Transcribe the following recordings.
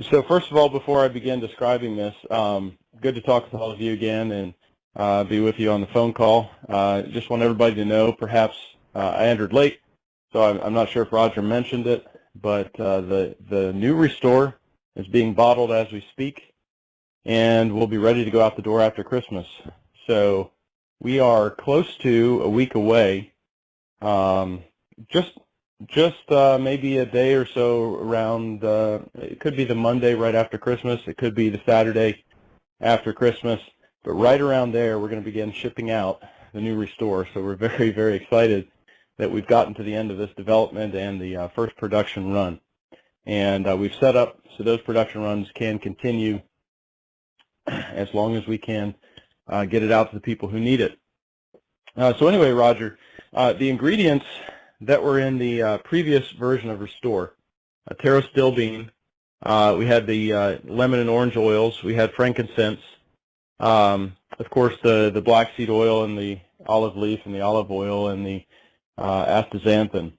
So first of all, before I begin describing this, good to talk with all of you again and be with you on the phone call. Just want everybody to know, perhaps I entered late, so I'm not sure if Roger mentioned it, but the new Restore is being bottled as we speak, and we'll be ready to go out the door after Christmas. So we are close to a week away, just maybe a day or so around, it could be the Monday right after Christmas, it could be the Saturday after Christmas, but right around there we're going to begin shipping out the new Restore. So we're very, very excited that we've gotten to the end of this development and the first production run. And we've set up so those production runs can continue as long as we can get it out to the people who need it. So anyway, Roger, the ingredients that were in the previous version of Restore, taro still bean, we had the lemon and orange oils, we had frankincense, of course the black seed oil and the olive leaf and the olive oil and the astaxanthin.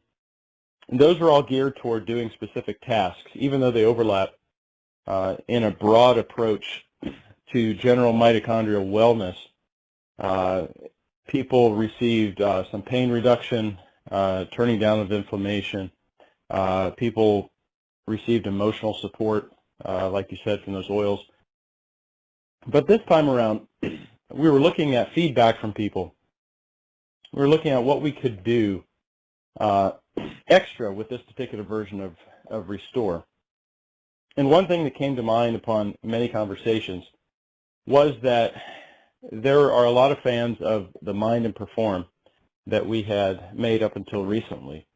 And those are all geared toward doing specific tasks, even though they overlap in a broad approach to general mitochondrial wellness. People received some pain reduction, turning down of inflammation. People received emotional support, like you said, from those oils. But this time around, we were looking at feedback from people. We were looking at what we could do extra with this particular version of Restore. And one thing that came to mind upon many conversations was that there are a lot of fans of the Mind and Perform that we had made up until recently.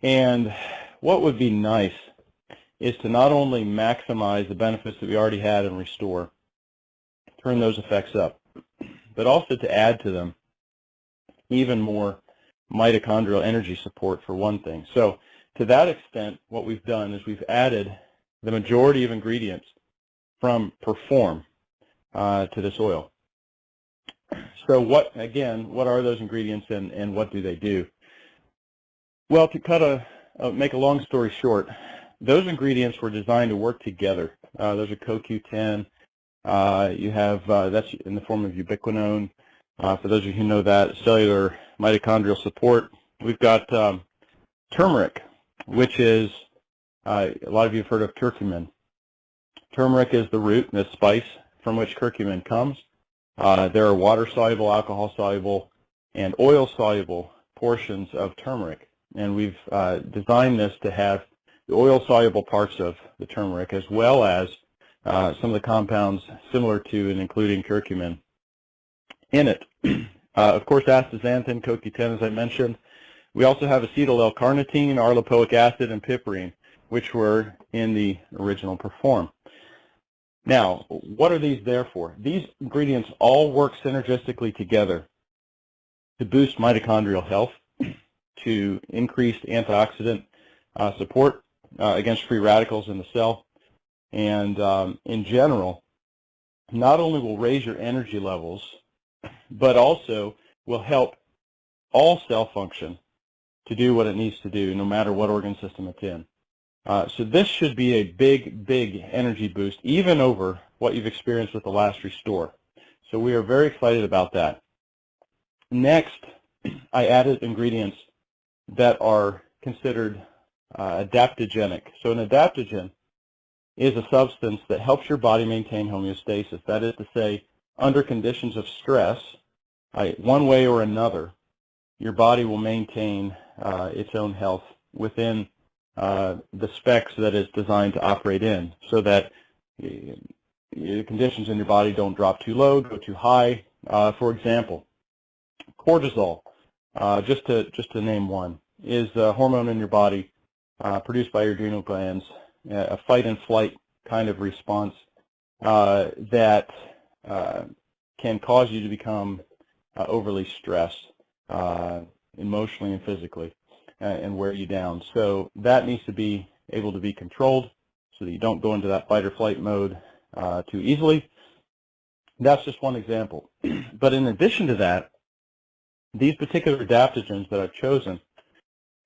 And what would be nice is to not only maximize the benefits that we already had in Restore, turn those effects up, but also to add to them even more mitochondrial energy support, for one thing. So to that extent, what we've done is we've added the majority of ingredients from Perform to this oil. So what are those ingredients and what do they do? Well, to make a long story short, those ingredients were designed to work together. Those are CoQ10. You have, that's in the form of ubiquinone. For those of you who know that, cellular mitochondrial support. We've got turmeric, which is, a lot of you have heard of curcumin. Turmeric is the root, the spice from which curcumin comes. There are water-soluble, alcohol-soluble, and oil-soluble portions of turmeric. And we've designed this to have the oil-soluble parts of the turmeric as well as some of the compounds similar to and including curcumin in it. Of course, astaxanthin, CoQ10, as I mentioned. We also have acetyl L-carnitine, arlopoic acid, and piperine, which were in the original Perform. Now, what are these there for? These ingredients all work synergistically together to boost mitochondrial health, to increase antioxidant support against free radicals in the cell, and in general, not only will raise your energy levels, but also will help all cell function to do what it needs to do, no matter what organ system it's in. So this should be a big, big energy boost, even over what you've experienced with the last Restore. So we are very excited about that. Next, I added ingredients that are considered adaptogenic. So an adaptogen is a substance that helps your body maintain homeostasis. That is to say, under conditions of stress, one way or another, your body will maintain its own health within the specs that it's designed to operate in, so that the conditions in your body don't drop too low, go too high. For example, cortisol, just to name one, is a hormone in your body produced by your adrenal glands, a fight and flight kind of response that can cause you to become overly stressed emotionally and physically and wear you down. So that needs to be able to be controlled so that you don't go into that fight or flight mode too easily. That's just one example. But in addition to that, these particular adaptogens that I've chosen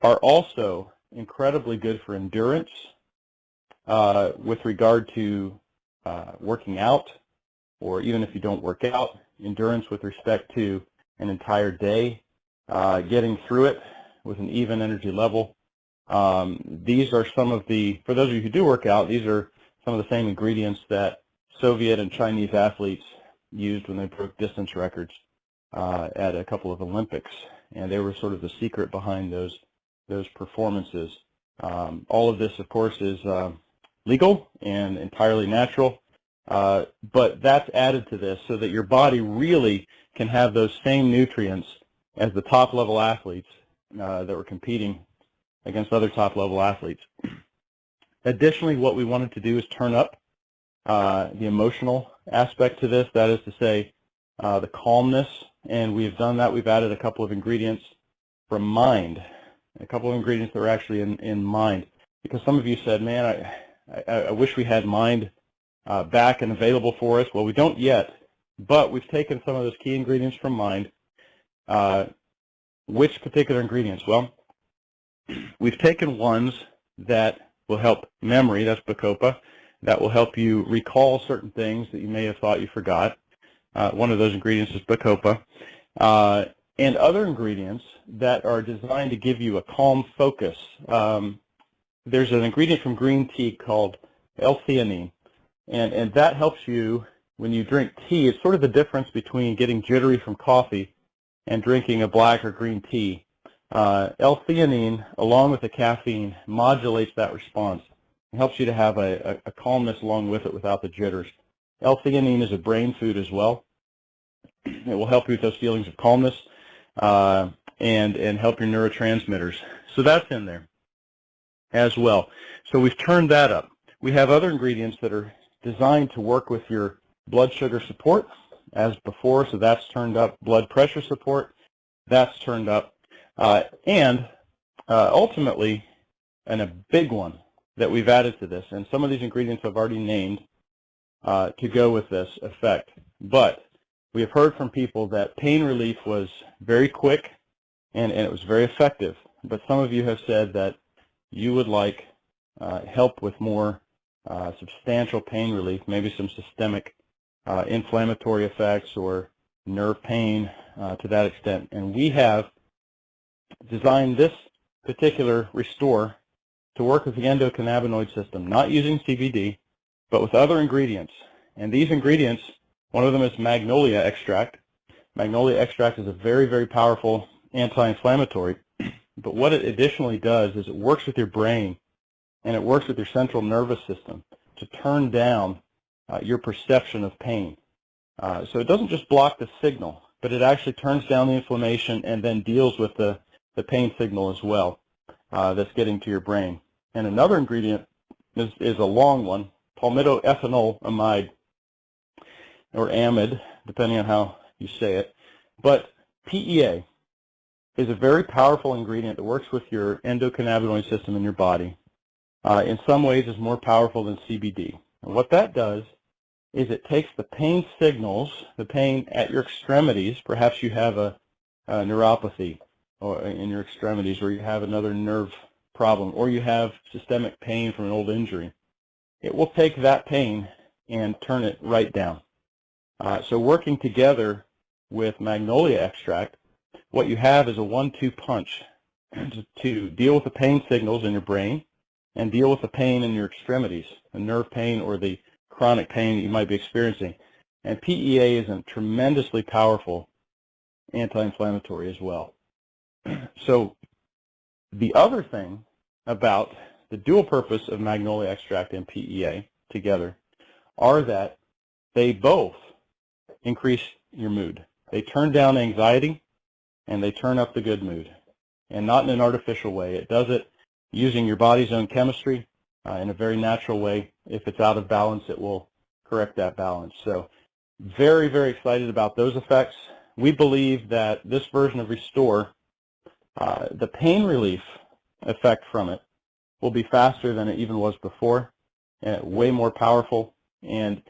are also incredibly good for endurance with regard to working out, or even if you don't work out, endurance with respect to an entire day, getting through it with an even energy level. These are some of the, for those of you who do work out, these are some of the same ingredients that Soviet and Chinese athletes used when they broke distance records at a couple of Olympics, and they were sort of the secret behind those performances. All of this, of course, is legal and entirely natural, but that's added to this so that your body really can have those same nutrients as the top-level athletes that were competing against other top-level athletes. Additionally, what we wanted to do is turn up the emotional aspect to this, that is to say, the calmness, and we've done that. We've added a couple of ingredients from mind, a couple of ingredients that are actually in mind, because some of you said, man, I wish we had mind back and available for us. Well, we don't yet, but we've taken some of those key ingredients from mind. Which particular ingredients? Well, we've taken ones that will help memory, that's bacopa, that will help you recall certain things that you may have thought you forgot. One of those ingredients is bacopa. And other ingredients that are designed to give you a calm focus. There's an ingredient from green tea called L-theanine, and that helps you when you drink tea. It's sort of the difference between getting jittery from coffee and drinking a black or green tea. L-theanine, along with the caffeine, modulates that response. It helps you to have a calmness along with it without the jitters. L-theanine is a brain food as well. It will help you with those feelings of calmness and help your neurotransmitters. So that's in there as well. So we've turned that up. We have other ingredients that are designed to work with your blood sugar support as before, so that's turned up. Blood pressure support, that's turned up. And ultimately, and a big one that we've added to this, and some of these ingredients I've already named to go with this effect, but we have heard from people that pain relief was very quick and it was very effective, but some of you have said that you would like help with more substantial pain relief, maybe some systemic inflammatory effects or nerve pain to that extent. And we have designed this particular Restore to work with the endocannabinoid system, not using CBD, but with other ingredients. And these ingredients, one of them is magnolia extract. Magnolia extract is a very, very powerful anti-inflammatory, but what it additionally does is it works with your brain and it works with your central nervous system to turn down your perception of pain. So it doesn't just block the signal, but it actually turns down the inflammation and then deals with the pain signal as well that's getting to your brain. And another ingredient is a long one, palmitoethanolamide, or amide, depending on how you say it. But PEA is a very powerful ingredient that works with your endocannabinoid system in your body. In some ways, is more powerful than CBD. And what that does is it takes the pain signals, the pain at your extremities. Perhaps you have a neuropathy or in your extremities, or you have another nerve problem, or you have systemic pain from an old injury. It will take that pain and turn it right down. So working together with magnolia extract, what you have is a 1-2 punch to deal with the pain signals in your brain and deal with the pain in your extremities, the nerve pain or the chronic pain that you might be experiencing. And PEA is a tremendously powerful anti-inflammatory as well. So the other thing about the dual purpose of magnolia extract and PEA together are that they both increase your mood. They turn down anxiety and they turn up the good mood, and not in an artificial way. It does it using your body's own chemistry in a very natural way. If it's out of balance, it will correct that balance. So very, very excited about those effects. We believe that this version of Restore, the pain relief effect from it will be faster than it even was before, and way more powerful. And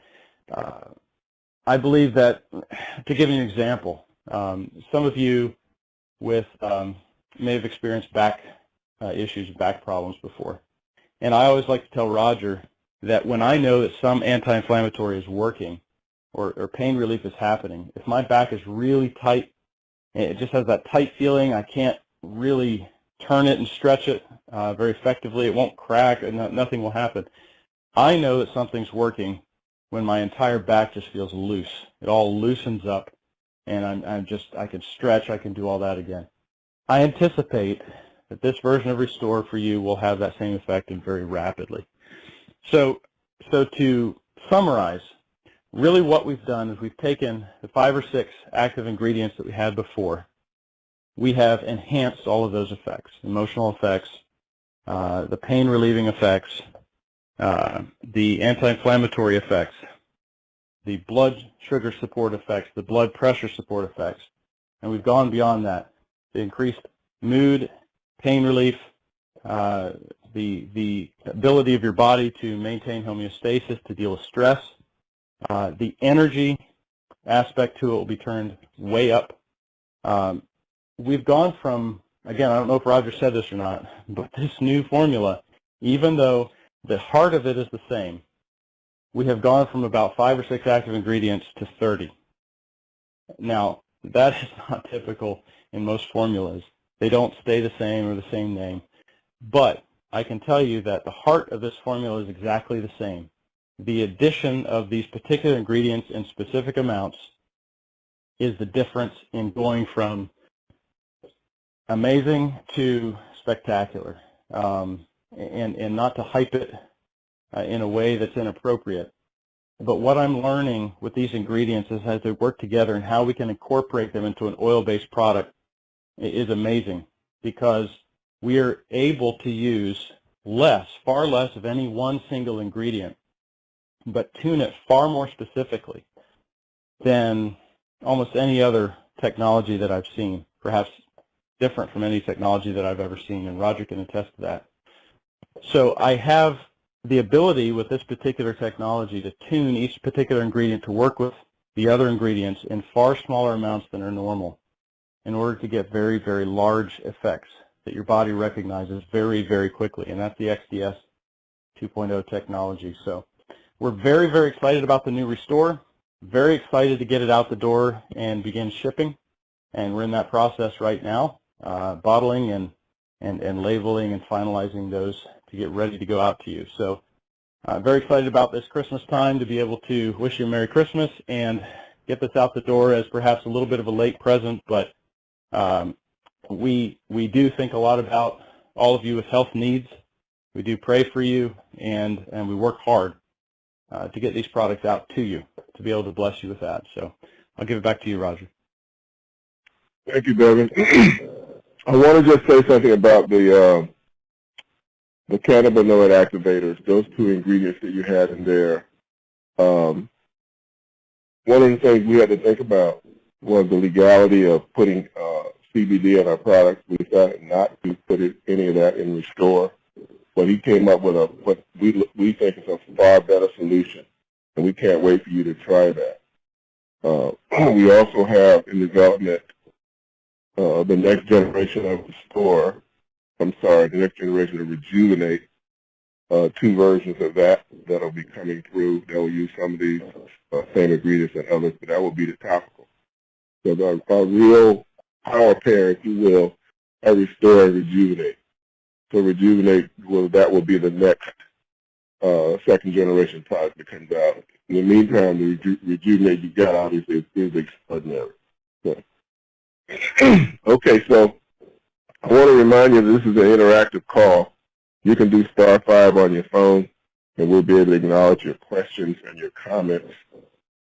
I believe that, to give you an example, some of you may have experienced back issues, back problems before. And I always like to tell Roger that when I know that some anti-inflammatory is working or pain relief is happening, if my back is really tight, and it just has that tight feeling, I can't really turn it and stretch it very effectively, it won't crack, and nothing will happen. I know that something's working when my entire back just feels loose. It all loosens up, and I can stretch, I can do all that again. I anticipate that this version of Restore for you will have that same effect and very rapidly. So to summarize, really what we've done is we've taken the 5 or 6 active ingredients that we had before. We have enhanced all of those effects, emotional effects, the pain relieving effects, the anti-inflammatory effects, the blood sugar support effects, the blood pressure support effects, and we've gone beyond that. The increased mood, pain relief, the ability of your body to maintain homeostasis, to deal with stress, the energy aspect to it will be turned way up. We've gone from, again, I don't know if Roger said this or not, but this new formula, even though the heart of it is the same, we have gone from about 5 or 6 active ingredients to 30. Now, that is not typical in most formulas. They don't stay the same or the same name. But I can tell you that the heart of this formula is exactly the same. The addition of these particular ingredients in specific amounts is the difference in going from amazing to spectacular, and not to hype it in a way that's inappropriate. But what I'm learning with these ingredients is as they work together and how we can incorporate them into an oil-based product is amazing, because we are able to use less, far less of any one single ingredient, but tune it far more specifically than almost any other technology that I've seen, perhaps different from any technology that I've ever seen, and Roger can attest to that. So I have the ability with this particular technology to tune each particular ingredient to work with the other ingredients in far smaller amounts than are normal in order to get very, very large effects that your body recognizes very, very quickly, and that's the XDS 2.0 technology. So we're very, very excited about the new Restore, very excited to get it out the door and begin shipping, and we're in that process right now, bottling and labeling and finalizing those to get ready to go out to you. So very excited about this Christmas time to be able to wish you a Merry Christmas and get this out the door as perhaps a little bit of a late present, but we do think a lot about all of you with health needs. We do pray for you, and we work hard to get these products out to you, to be able to bless you with that. So I'll give it back to you, Roger. Thank you, Bevan. I want to just say something about the cannabinoid activators, those 2 ingredients that you had in there. One of the things we had to think about was the legality of putting CBD in our products. We decided not to put any of that in Restore, but he came up with what we think is a far better solution, and we can't wait for you to try that. We also have in development the next generation of Restore, the next generation of Rejuvenate, 2 versions of that'll be coming through. They'll use some of these same ingredients and others, but that will be the topical. So our real power pair, if you will, are Restore and Rejuvenate. So Rejuvenate, that will be the next second generation product that comes out. In the meantime, the Rejuvenate you got obviously is extraordinary. So. Okay, so I want to remind you that this is an interactive call. You can do *5 on your phone, and we'll be able to acknowledge your questions and your comments.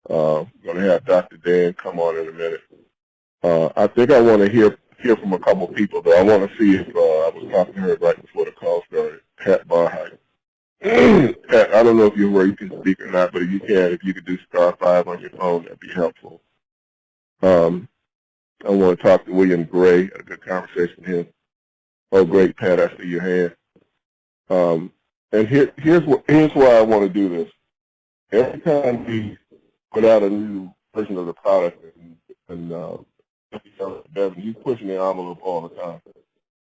I'm going to have Dr. Dan come on in a minute. I think I want to hear from a couple people, though. I want to see if I was talking to her right before the call started, Pat Barhide. Pat, I don't know if you're where you can speak or not, but if you can, if you could do *5 on your phone, that'd be helpful. I want to talk to William Gray. Had a good conversation with him. Oh, great, Pat, I see your hand. And here's why I want to do this. Every time we put out a new version of the product, and Bevan, he's pushing the envelope all the time.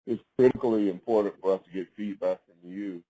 It's critically important for us to get feedback from you